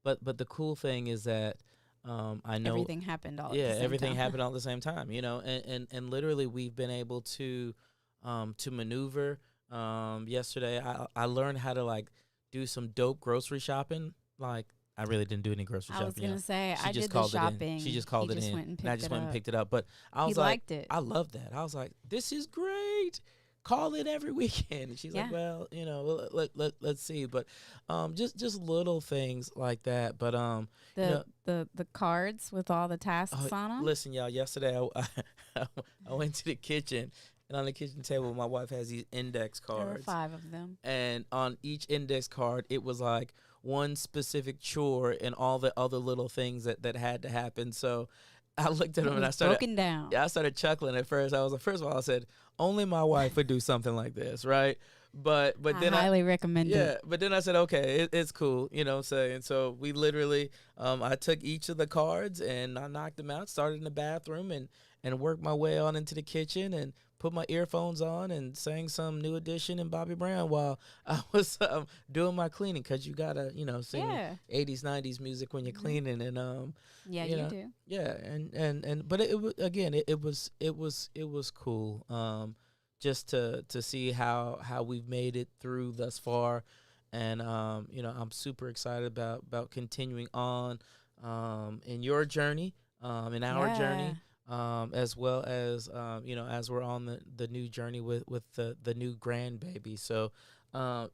But the cool thing is that I know everything happened all at the same time. everything happened all at the same time, you know, and literally we've been able to maneuver. Yesterday I learned how to, like, do some dope grocery shopping. Like, I really didn't do any grocery shopping. I was going to say, I did the shopping. She just called it in. And I just went and picked it up. But I was he like, liked it. I love that. I was like, this is great. Call it every weekend. And she's like, well, you know, let's see. But just little things like that. But the cards with all the tasks on them. Listen, y'all, yesterday I went to the kitchen, and on the kitchen table my wife has these index cards. There were 5 of them. And on each index card it was like one specific chore and all the other little things that had to happen. So I looked at them and I started broken down. Yeah, I started chuckling at first. I was like, first of all, I said, only my wife would do something like this, right? But then I highly recommend it. Yeah, but then I said, okay, it's cool, you know what I'm saying? So we literally, I took each of the cards and I knocked them out, started in the bathroom and worked my way on into the kitchen and put my earphones on and sang some New Edition and Bobby Brown while I was doing my cleaning, because you got to, you know, sing 80s, 90s music when you're cleaning. And yeah, you do. Yeah, and but it was, again, it was cool. Just to see how we've made it through thus far, and you know, I'm super excited about continuing on in your journey, in our journey, as well as you know, as we're on the new journey with the new grandbaby. So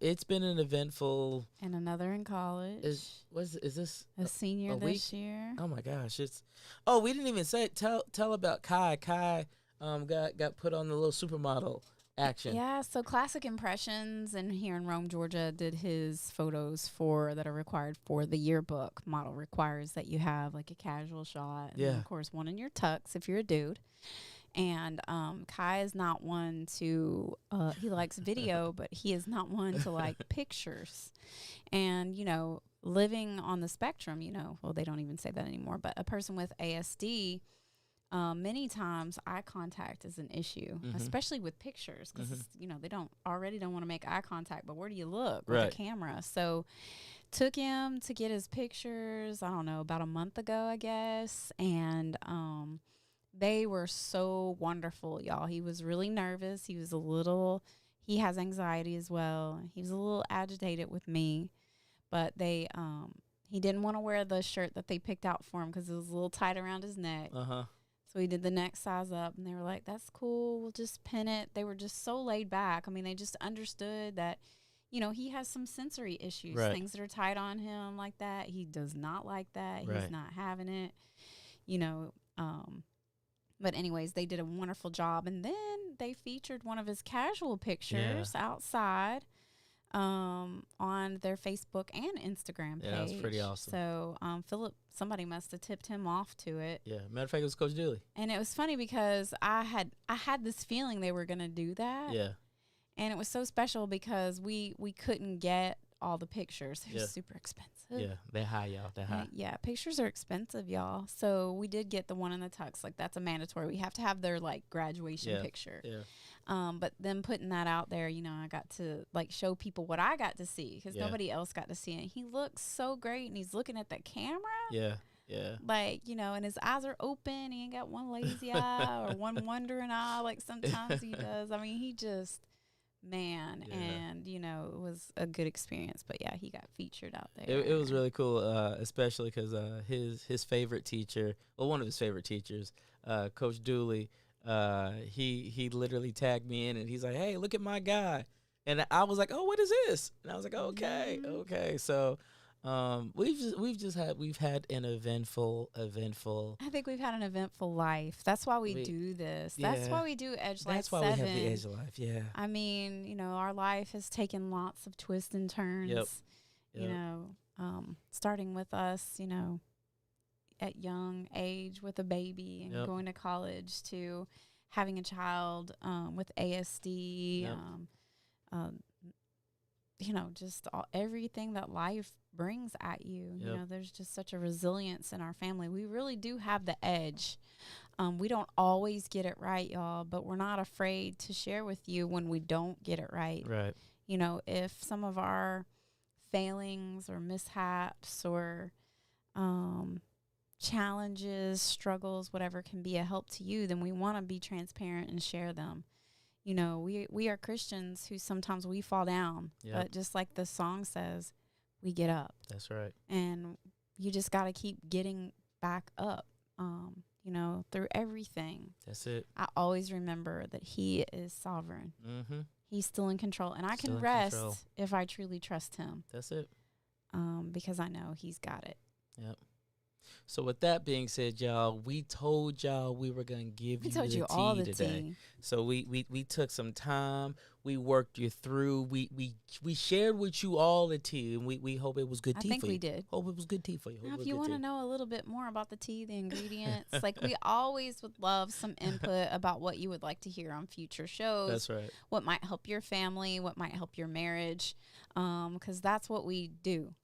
it's been an eventful. And another in college. Is this a senior this year? Oh my gosh! We didn't even tell about Kai. Kai got put on the little supermodel action. Yeah, so Classic Impressions and here in Rome, Georgia, did his photos that are required for the yearbook. Model requires that you have like a casual shot, and then, of course, one in your tux if you're a dude. And Kai is not one to he likes video, but he is not one to like pictures. And, you know, living on the spectrum, you know, well, they don't even say that anymore, but a person with ASD, many times eye contact is an issue, especially with pictures, because you know, they don't want to make eye contact, but where do you look with a camera? So took him to get his pictures, I don't know, about a month ago, I guess, and they were so wonderful, y'all. He was really nervous. He has anxiety as well. He was a little agitated with me, but they He didn't want to wear the shirt that they picked out for him because it was a little tight around his neck. So he did the next size up, and they were like, that's cool. We'll just pin it. They were just so laid back. I mean, they just understood that, you know, he has some sensory issues, things that are tight on him like that. He does not like that. He's not having it, you know. But anyways, they did a wonderful job. And then they featured one of his casual pictures outside on their Facebook and Instagram page. Yeah, that's pretty awesome. So Philip, somebody must have tipped him off to it. Yeah, matter of fact, it was Coach Dooley. And it was funny because I had this feeling they were going to do that. Yeah. And it was so special because we couldn't get all the pictures. They're super expensive. Yeah, they're high, y'all. They're high. Yeah, pictures are expensive, y'all. So we did get the one in the tux. Like, that's a mandatory. We have to have their, like, graduation picture. Yeah. But then putting that out there, you know, I got to, like, show people what I got to see because nobody else got to see it. He looks so great, and he's looking at the camera. Yeah. Yeah. Like, you know, and his eyes are open. He ain't got one lazy eye or one wondering eye like sometimes he does. I mean, he just... man, and you know, it was a good experience. But yeah, he got featured out there. It was really cool, especially because his favorite teacher, well, one of his favorite teachers, Coach Dooley, he literally tagged me in, and he's like, "Hey, look at my guy," and I was like, "Oh, what is this?" And I was like, "Okay, okay." So we've had an eventful. I think we've had an eventful life. That's why we do this. That's why we do Edge Life 7. That's why we have the Edge Life. Yeah. I mean, you know, our life has taken lots of twists and turns. Yep. You know, starting with us, you know, at young age with a baby and going to college to having a child with ASD. You know, just everything that life brings at you. You know, there's just such a resilience in our family. We really do have the edge. We don't always get it right, y'all, but we're not afraid to share with you when we don't get it right. Right. You know, if some of our failings or mishaps or challenges, struggles, whatever can be a help to you, then we want to be transparent and share them. You know, we are Christians who sometimes we fall down, but just like the song says, we get up. That's right. And you just got to keep getting back up, you know, through everything. That's it. I always remember that he is sovereign. Mm-hmm. He's still in control. And I can rest if I truly trust him. That's it. Because I know he's got it. Yep. So with that being said, y'all, we told y'all we were gonna give you the tea today. So we took some time. We worked you through. We shared with you all the tea, and we hope it was good tea for you. I think we did. Hope it was good tea for you. Now, if you want to know a little bit more about the tea, the ingredients, like we always would love some input about what you would like to hear on future shows. That's right. What might help your family? What might help your marriage? Because that's what we do.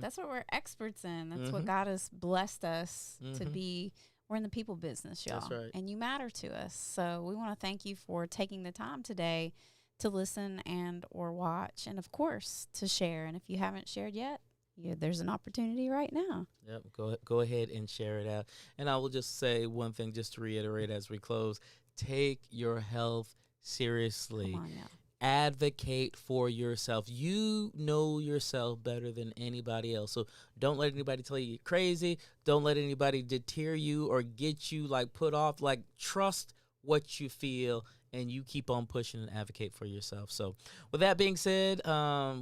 That's what we're experts in. That's what God has blessed us to be. We're in the people business, y'all. That's right. And you matter to us. So we want to thank you for taking the time today to listen and or watch, and of course to share. And if you haven't shared yet, there's an opportunity right now. Yep. Go ahead and share it out. And I will just say one thing, just to reiterate as we close: take your health seriously. Come on now. Advocate for yourself. You know yourself better than anybody else. So don't let anybody tell you you're crazy. Don't let anybody deter you or get you like put off. Like, trust what you feel, and you keep on pushing and advocate for yourself. So with that being said,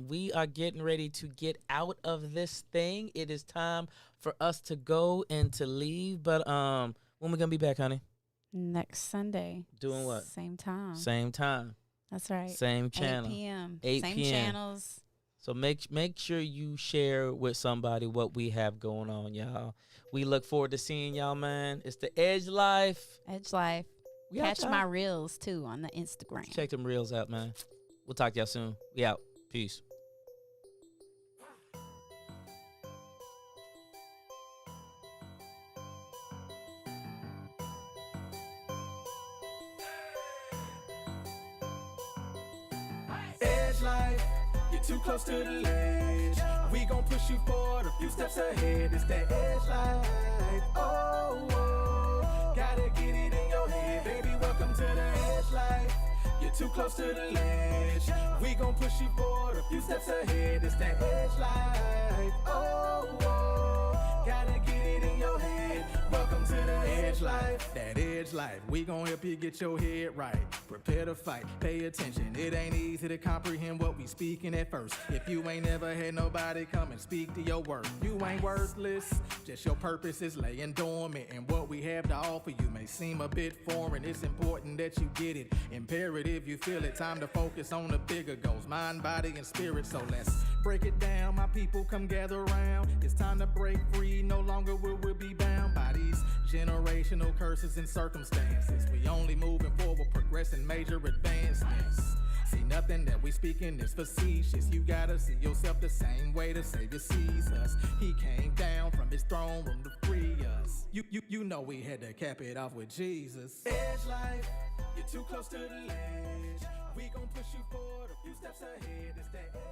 we are getting ready to get out of this thing. It is time for us to go and to leave. But when we gonna be back, honey? Next Sunday. Doing what? Same time. Same time. That's right. Same channel. 8 p.m. 8 Same p.m. channels. So make sure you share with somebody what we have going on, y'all. We look forward to seeing y'all, man. It's the Edge Life. Edge Life. Catch my reels, too, on the Instagram. Check them reels out, man. We'll talk to y'all soon. We out. Peace. Life, you're too close to the ledge. We gon' push you forward a few steps ahead. It's that Edge Life. Oh, gotta get it in your head, baby. Welcome to the Edge Life. You're too close to the ledge. We gon' push you forward a few steps ahead. It's that Edge Life. Oh. life. We gon' help you get your head right. Prepare to fight, pay attention. It ain't easy to comprehend what we speaking at first. If you ain't never had nobody come and speak to your worth, you ain't worthless. Just your purpose is laying dormant, and what we have to offer you may seem a bit foreign. It's important that you get it. Imperative you feel it. Time to focus on the bigger goals, mind, body, and spirit. So let's break it down. My people, come gather around. It's time to break free. No longer will we be bound by these generational curses and circumstances. We only moving forward, progressing major advancements. See, nothing that we speaking is facetious. You gotta see yourself the same way the Savior sees us. He came down from his throne room to free us. You know we had to cap it off with Jesus. Edge life, you're too close to the ledge. We gon' push you forward a few steps ahead. It's that edge.